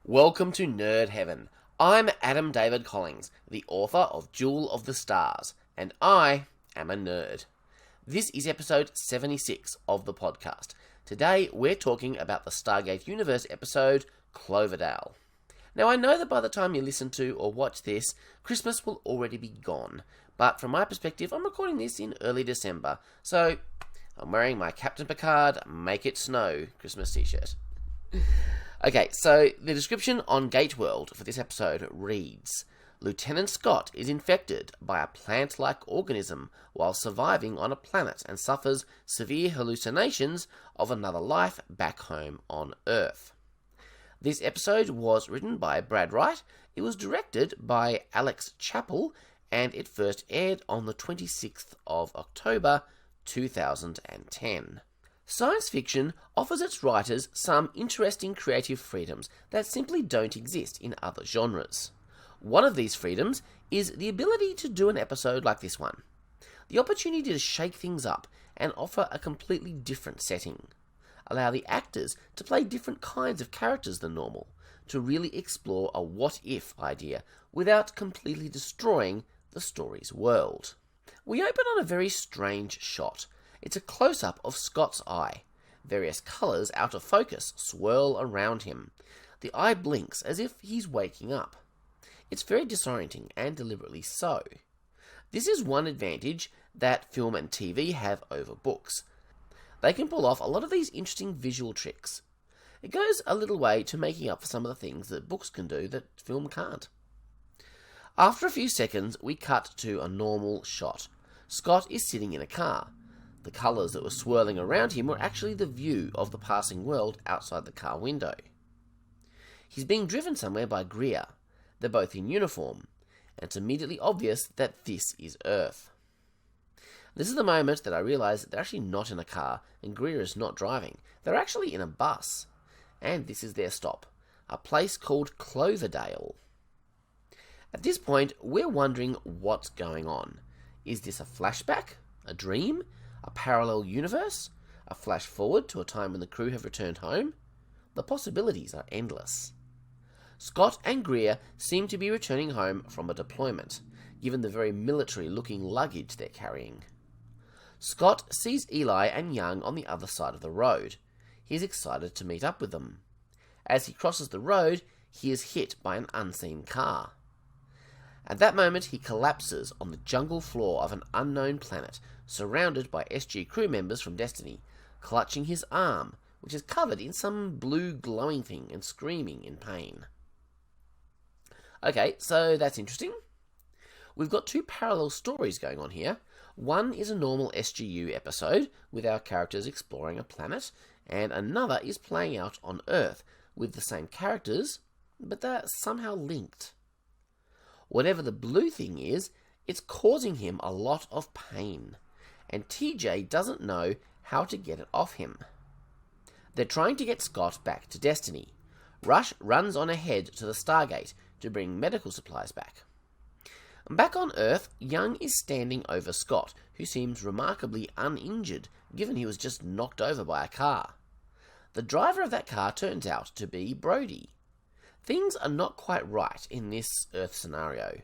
Welcome to Nerd Heaven. I'm Adam David Collins, the author of Jewel of the Stars, and I am a nerd. This is episode 76 of the podcast. Today we're talking about the Stargate Universe episode, Cloverdale. Now I know that by the time you listen to or watch this, Christmas will already be gone, but from my perspective I'm recording this in early December, so I'm wearing my Captain Picard Make It Snow Christmas t-shirt. Okay, so the description on Gateworld for this episode reads, Lieutenant Scott is infected by a plant-like organism while surviving on a planet and suffers severe hallucinations of another life back home on Earth. This episode was written by Brad Wright, it was directed by Alex Chappell, and it first aired on the 26th of October 2010. Science fiction offers its writers some interesting creative freedoms that simply don't exist in other genres. One of these freedoms is the ability to do an episode like this one. The opportunity to shake things up and offer a completely different setting. Allow the actors to play different kinds of characters than normal, to really explore a what-if idea without completely destroying the story's world. We open on a very strange shot. It's a close-up of Scott's eye. Various colours out of focus swirl around him. The eye blinks as if he's waking up. It's very disorienting, and deliberately so. This is one advantage that film and TV have over books. They can pull off a lot of these interesting visual tricks. It goes a little way to making up for some of the things that books can do that film can't. After a few seconds, we cut to a normal shot. Scott is sitting in a car. The colours that were swirling around him were actually the view of the passing world outside the car window. He's being driven somewhere by Greer. They're both in uniform, and it's immediately obvious that this is Earth. This is the moment that I realise that they're actually not in a car, and Greer is not driving. They're actually in a bus, and this is their stop, a place called Cloverdale. At this point, we're wondering what's going on. Is this a flashback? A dream? A parallel universe? A flash forward to a time when the crew have returned home? The possibilities are endless. Scott and Greer seem to be returning home from a deployment, given the very military-looking luggage they're carrying. Scott sees Eli and Young on the other side of the road. He is excited to meet up with them. As he crosses the road, he is hit by an unseen car. At that moment, he collapses on the jungle floor of an unknown planet, surrounded by SG crew members from Destiny, clutching his arm, which is covered in some blue glowing thing, and screaming in pain. Okay, so that's interesting. We've got two parallel stories going on here. One is a normal SGU episode, with our characters exploring a planet, and another is playing out on Earth, with the same characters, but they're somehow linked. Whatever the blue thing is, it's causing him a lot of pain, and TJ doesn't know how to get it off him. They're trying to get Scott back to Destiny. Rush runs on ahead to the Stargate to bring medical supplies back. Back on Earth, Young is standing over Scott, who seems remarkably uninjured, given he was just knocked over by a car. The driver of that car turns out to be Brody. Things are not quite right in this Earth scenario.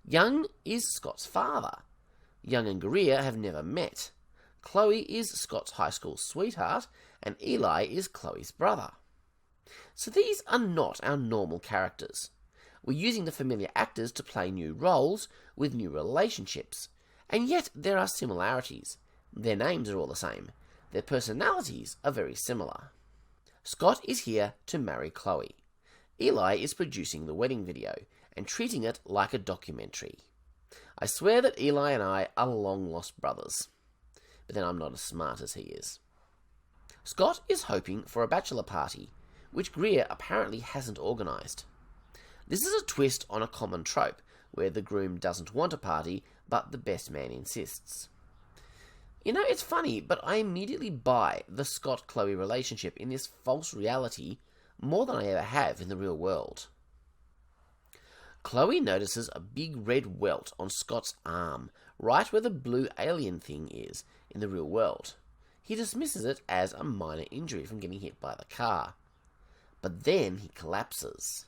Young is Scott's father. Young and Greer have never met. Chloe is Scott's high school sweetheart, and Eli is Chloe's brother. So these are not our normal characters. We're using the familiar actors to play new roles with new relationships, and yet there are similarities. Their names are all the same. Their personalities are very similar. Scott is here to marry Chloe. Eli is producing the wedding video and treating it like a documentary. I swear that Eli and I are long-lost brothers, but then I'm not as smart as he is. Scott is hoping for a bachelor party, which Greer apparently hasn't organised. This is a twist on a common trope, where the groom doesn't want a party, but the best man insists. You know, it's funny, but I immediately buy the Scott-Chloe relationship in this false reality more than I ever have in the real world. Chloe notices a big red welt on Scott's arm, right where the blue alien thing is in the real world. He dismisses it as a minor injury from getting hit by the car. but then he collapses.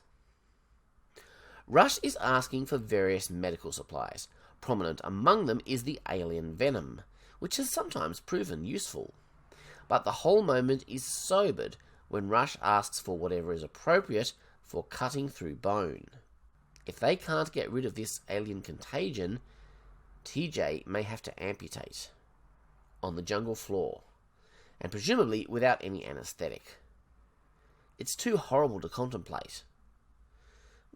Rush is asking for various medical supplies. Prominent among them is the alien venom, which has sometimes proven useful. But the whole moment is sobered when Rush asks for whatever is appropriate for cutting through bone. If they can't get rid of this alien contagion, TJ may have to amputate on the jungle floor, and presumably without any anesthetic. It's too horrible to contemplate.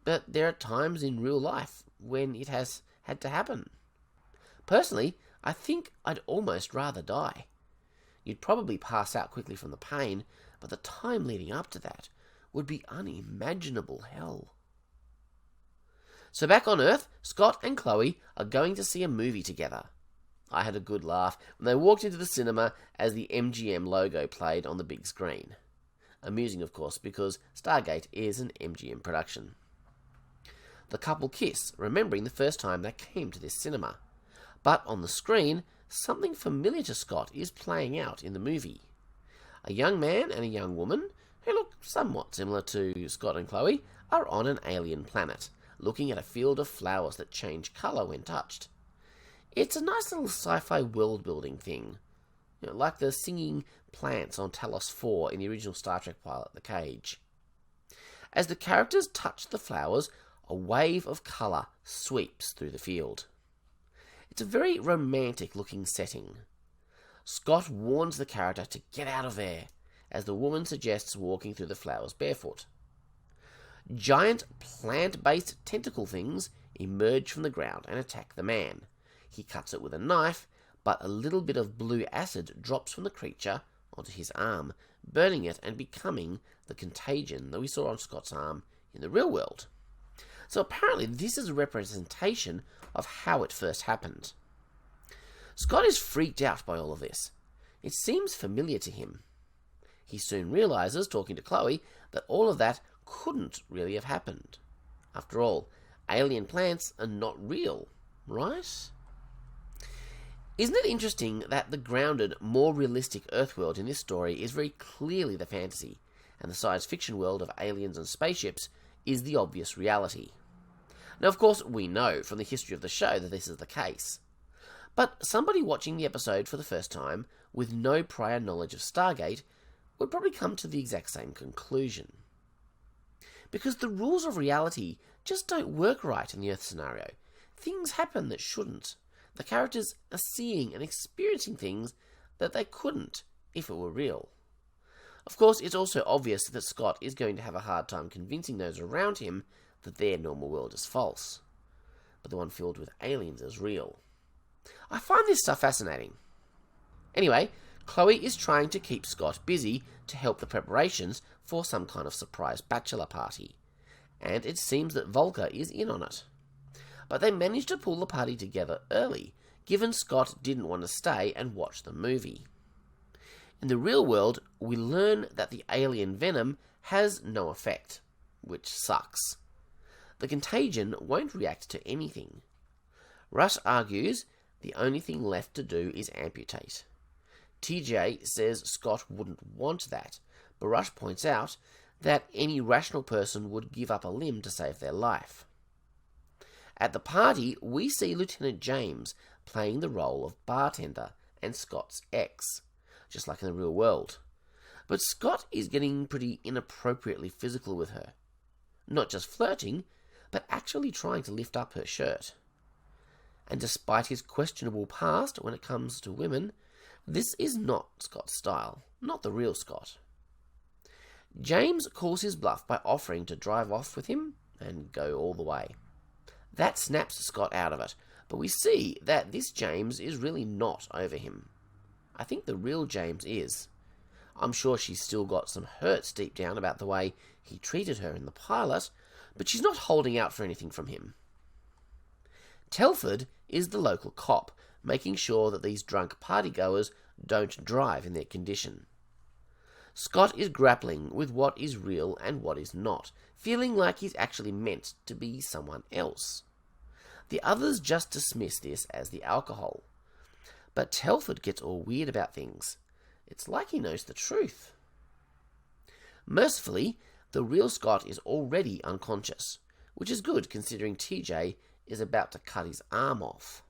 But there are times in real life when it has had to happen. Personally, I think I'd almost rather die. You'd probably pass out quickly from the pain, but the time leading up to that would be unimaginable hell. So back on Earth, Scott and Chloe are going to see a movie together. I had a good laugh when they walked into the cinema as the MGM logo played on the big screen. Amusing, of course, because Stargate is an MGM production. The couple kiss, remembering the first time they came to this cinema. But on the screen, something familiar to Scott is playing out in the movie. A young man and a young woman, who look somewhat similar to Scott and Chloe, are on an alien planet, looking at a field of flowers that change colour when touched. It's a nice little sci-fi world-building thing, like the singing plants on Talos 4 in the original Star Trek pilot, The Cage. As the characters touch the flowers, a wave of colour sweeps through the field. It's a very romantic-looking setting. Scott warns the character to get out of there, as the woman suggests walking through the flowers barefoot. Giant plant-based tentacle things emerge from the ground and attack the man. He cuts it with a knife, but a little bit of blue acid drops from the creature onto his arm, burning it and becoming the contagion that we saw on Scott's arm in the real world. So apparently this is a representation of how it first happened. Scott is freaked out by all of this. It seems familiar to him. He soon realizes, talking to Chloe, that all of that couldn't really have happened. After all, alien plants are not real, right? Isn't it interesting that the grounded, more realistic Earthworld in this story is very clearly the fantasy, and the science fiction world of aliens and spaceships is the obvious reality? Now, of course, we know from the history of the show that this is the case. But somebody watching the episode for the first time, with no prior knowledge of Stargate, would probably come to the exact same conclusion. Because the rules of reality just don't work right in the Earth scenario. Things happen that shouldn't. The characters are seeing and experiencing things that they couldn't if it were real. Of course, it's also obvious that Scott is going to have a hard time convincing those around him that their normal world is false, but the one filled with aliens is real. I find this stuff fascinating. Anyway, Chloe is trying to keep Scott busy to help the preparations for some kind of surprise bachelor party, and it seems that Volker is in on it. But they managed to pull the party together early, given Scott didn't want to stay and watch the movie. In the real world, we learn that the alien venom has no effect, which sucks. The contagion won't react to anything. Russ argues the only thing left to do is amputate. TJ says Scott wouldn't want that, but Rush points out that any rational person would give up a limb to save their life. At the party, we see Lieutenant James playing the role of bartender and Scott's ex, just like in the real world. But Scott is getting pretty inappropriately physical with her. Not just flirting, but actually trying to lift up her shirt. And despite his questionable past when it comes to women, this is not Scott's style, not the real Scott. James calls his bluff by offering to drive off with him and go all the way. That snaps Scott out of it, but we see that this James is really not over him. I think the real James is. I'm sure she's still got some hurts deep down about the way he treated her in the pilot, but she's not holding out for anything from him. Telford is the local cop, making sure that these drunk partygoers don't drive in their condition. Scott is grappling with what is real and what is not, feeling like he's actually meant to be someone else. The others just dismiss this as the alcohol. But Telford gets all weird about things. It's like he knows the truth. Mercifully, The real Scott is already unconscious, which is good considering TJ is about to cut his arm off.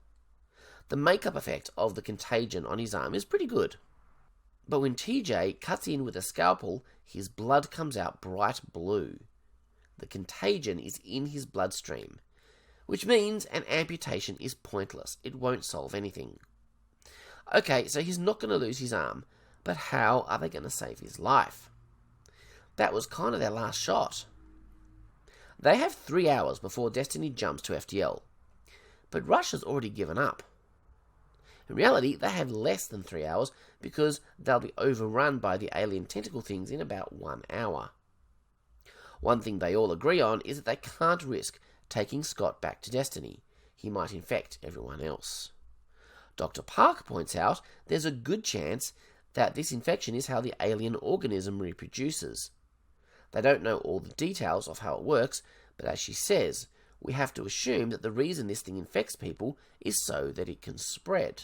The makeup effect of the contagion on his arm is pretty good. But when TJ cuts in with a scalpel, his blood comes out bright blue. The contagion is in his bloodstream, which means an amputation is pointless. It won't solve anything. Okay, so he's not going to lose his arm, but how are they going to save his life? That was kind of their last shot. They have 3 hours before Destiny jumps to FTL, but Rush has already given up. In reality, they have less than 3 hours because they'll be overrun by the alien tentacle things in about 1 hour. One thing they all agree on is that they can't risk taking Scott back to Destiny. He might infect everyone else. Dr. Park points out there's a good chance that this infection is how the alien organism reproduces. They don't know all the details of how it works, but as she says, we have to assume that the reason this thing infects people is so that it can spread.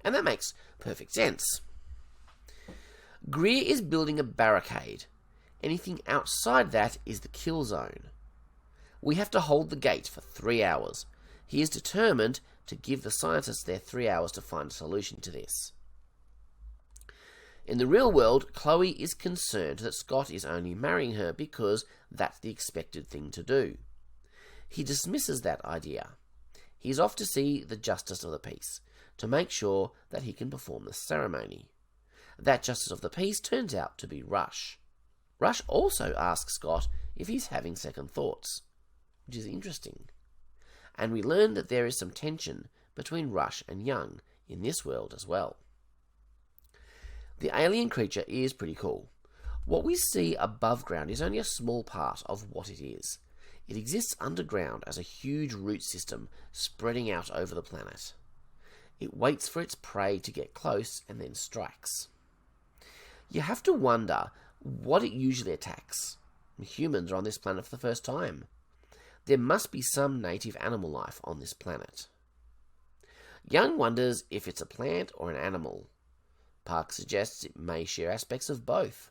And that makes perfect sense. Greer is building a barricade. Anything outside that is the kill zone. We have to hold the gate for 3 hours. He is determined to give the scientists their 3 hours to find a solution to this. In the real world, Chloe is concerned that Scott is only marrying her because that's the expected thing to do. He dismisses that idea. He's off to see the Justice of the Peace to make sure that he can perform the ceremony. That Justice of the Peace turns out to be Rush. Rush also asks Scott if he's having second thoughts, which is interesting. And we learn that there is some tension between Rush and Young in this world as well. The alien creature is pretty cool. What we see above ground is only a small part of what it is. It exists underground as a huge root system spreading out over the planet. It waits for its prey to get close and then strikes. You have to wonder what it usually attacks. Humans are on this planet for the first time. There must be some native animal life on this planet. Young wonders if it's a plant or an animal. Park suggests it may share aspects of both.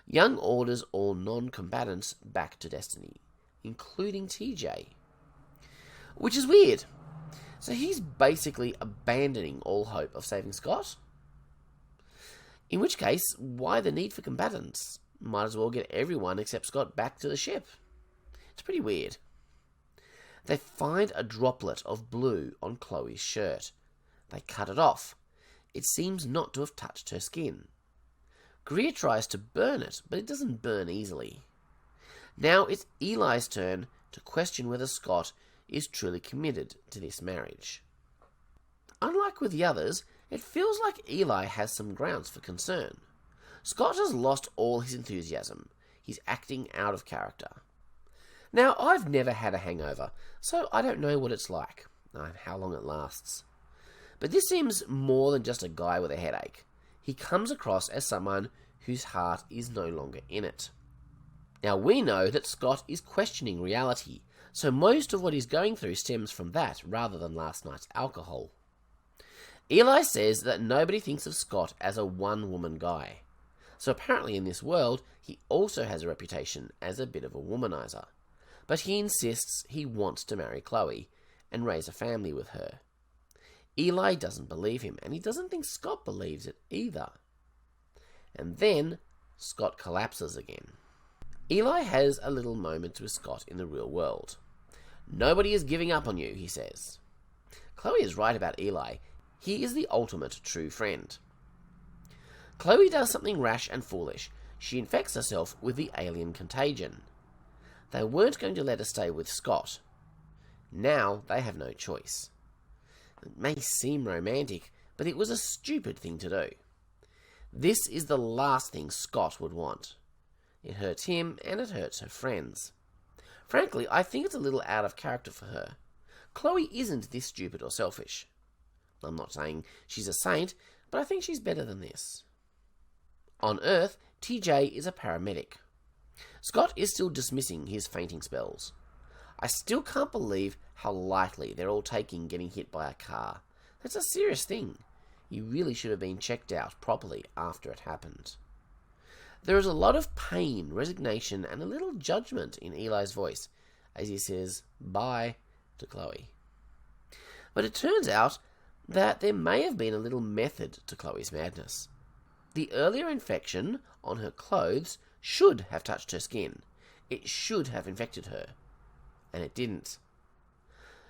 Young orders all non-combatants back to Destiny, including TJ. Which is weird. So he's basically abandoning all hope of saving Scott? In which case, why the need for combatants? Might as well get everyone except Scott back to the ship. It's pretty weird. They find a droplet of blue on Chloe's shirt. They cut it off. It seems not to have touched her skin. Greer tries to burn it, but it doesn't burn easily. Now it's Eli's turn to question whether Scott is truly committed to this marriage. Unlike with the others, it feels like Eli has some grounds for concern. Scott has lost all his enthusiasm. He's acting out of character. Now, I've never had a hangover, so I don't know what it's like, and how long it lasts. But this seems more than just a guy with a headache. He comes across as someone whose heart is no longer in it. Now, we know that Scott is questioning reality, so most of what he's going through stems from that rather than last night's alcohol. Eli says that nobody thinks of Scott as a one-woman guy. So apparently in this world, he also has a reputation as a bit of a womanizer. But he insists he wants to marry Chloe and raise a family with her. Eli doesn't believe him, and he doesn't think Scott believes it either. And then Scott collapses again. Eli has a little moment with Scott in the real world. Nobody is giving up on you, he says. Chloe is right about Eli. He is the ultimate true friend. Chloe does something rash and foolish. She infects herself with the alien contagion. They weren't going to let her stay with Scott. Now they have no choice. It may seem romantic, but it was a stupid thing to do. This is the last thing Scott would want. It hurts him, and it hurts her friends. Frankly, I think it's a little out of character for her. Chloe isn't this stupid or selfish. I'm not saying she's a saint, but I think she's better than this. On Earth, TJ is a paramedic. Scott is still dismissing his fainting spells. I still can't believe how lightly they're all taking getting hit by a car. That's a serious thing. You really should have been checked out properly after it happened. There is a lot of pain, resignation, and a little judgment in Eli's voice as he says bye to Chloe. But it turns out that there may have been a little method to Chloe's madness. The earlier infection on her clothes should have touched her skin. It should have infected her. And it didn't.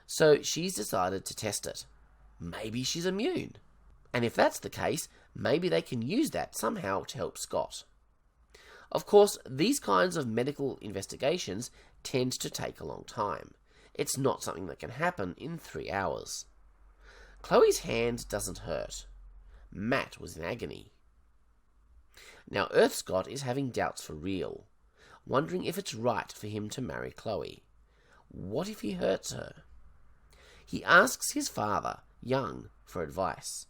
So she's decided to test it. Maybe she's immune. And if that's the case, maybe they can use that somehow to help Scott. Of course, these kinds of medical investigations tend to take a long time. It's not something that can happen in 3 hours. Chloe's hand doesn't hurt. Matt was in agony. Now Earth Scott is having doubts for real, wondering if it's right for him to marry Chloe. What if he hurts her? He asks his father, Young, for advice.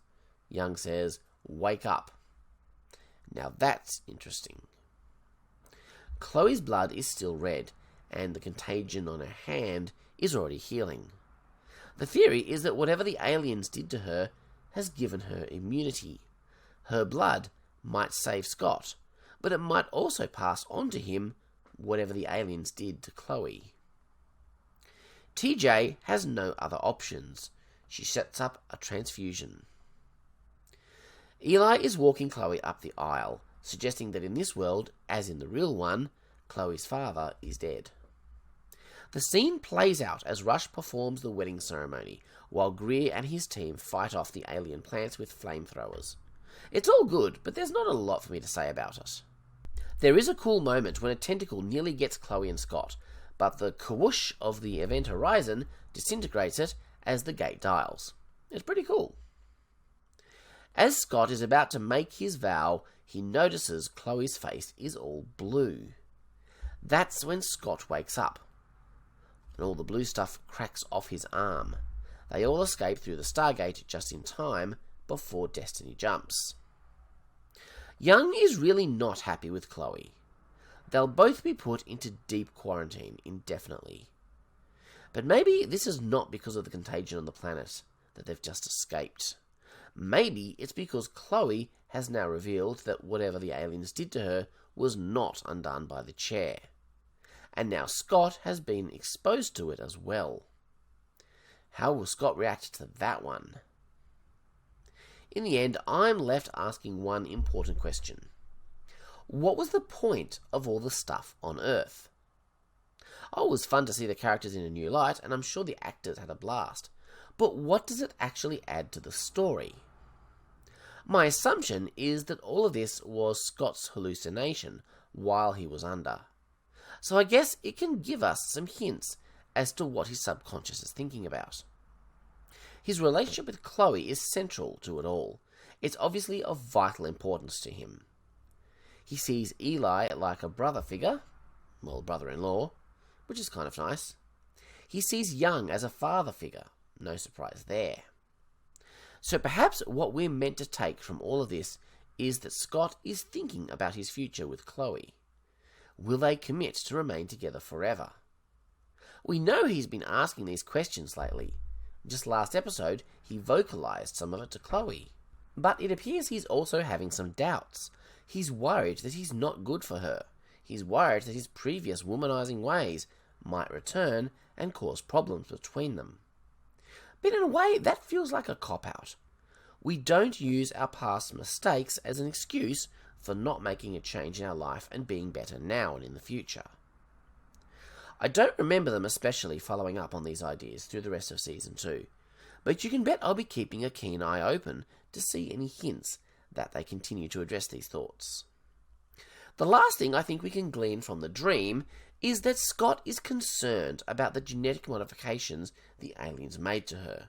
Young says, "Wake up." Now that's interesting. Chloe's blood is still red, and the contagion on her hand is already healing. The theory is that whatever the aliens did to her has given her immunity. Her blood might save Scott, but it might also pass on to him whatever the aliens did to Chloe. TJ has no other options. She sets up a transfusion. Eli is walking Chloe up the aisle, suggesting that in this world, as in the real one, Chloe's father is dead. The scene plays out as Rush performs the wedding ceremony, while Greer and his team fight off the alien plants with flamethrowers. It's all good, but there's not a lot for me to say about it. There is a cool moment when a tentacle nearly gets Chloe and Scott, but the whoosh of the event horizon disintegrates it as the gate dials. It's pretty cool. As Scott is about to make his vow, he notices Chloe's face is all blue. That's when Scott wakes up, and all the blue stuff cracks off his arm. They all escape through the Stargate just in time before Destiny jumps. Young is really not happy with Chloe. They'll both be put into deep quarantine indefinitely. But maybe this is not because of the contagion on the planet that they've just escaped. Maybe it's because Chloe has now revealed that whatever the aliens did to her was not undone by the chair. And now Scott has been exposed to it as well. How will Scott react to that one? In the end, I'm left asking one important question. What was the point of all the stuff on Earth? Oh, it was fun to see the characters in a new light, and I'm sure the actors had a blast. But what does it actually add to the story? My assumption is that all of this was Scott's hallucination while he was under. So I guess it can give us some hints as to what his subconscious is thinking about. His relationship with Chloe is central to it all. It's obviously of vital importance to him. He sees Eli like a brother figure, well, brother-in-law, which is kind of nice. He sees Young as a father figure, no surprise there. So perhaps what we're meant to take from all of this is that Scott is thinking about his future with Chloe. Will they commit to remain together forever? We know he's been asking these questions lately. Just last episode, he vocalized some of it to Chloe. But it appears he's also having some doubts. He's worried that he's not good for her. He's worried that his previous womanizing ways might return and cause problems between them. But in a way, that feels like a cop-out. We don't use our past mistakes as an excuse for not making a change in our life and being better now and in the future. I don't remember them especially following up on these ideas through the rest of Season 2, but you can bet I'll be keeping a keen eye open to see any hints that they continue to address these thoughts. The last thing I think we can glean from the dream is that Scott is concerned about the genetic modifications the aliens made to her.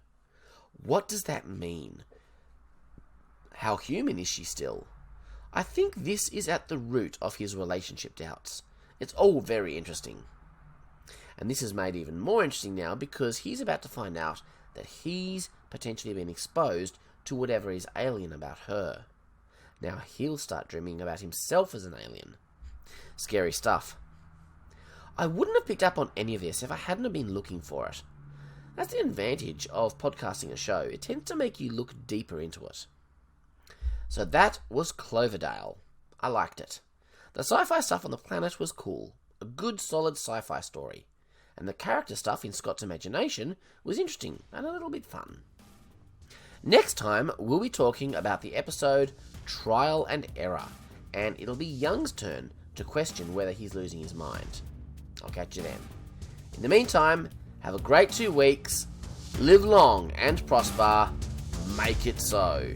What does that mean? How human is she still? I think this is at the root of his relationship doubts. It's all very interesting. And this is made even more interesting now because he's about to find out that he's potentially been exposed to whatever is alien about her. Now he'll start dreaming about himself as an alien. Scary stuff. I wouldn't have picked up on any of this if I hadn't have been looking for it. That's the advantage of podcasting a show. It tends to make you look deeper into it. So that was Cloverdale. I liked it. The sci-fi stuff on the planet was cool, a good solid sci-fi story, and the character stuff in Scott's imagination was interesting and a little bit fun. Next time, we'll be talking about the episode Trial and Error, and it'll be Young's turn to question whether he's losing his mind. I'll catch you then. In the meantime, have a great 2 weeks, live long and prosper, make it so.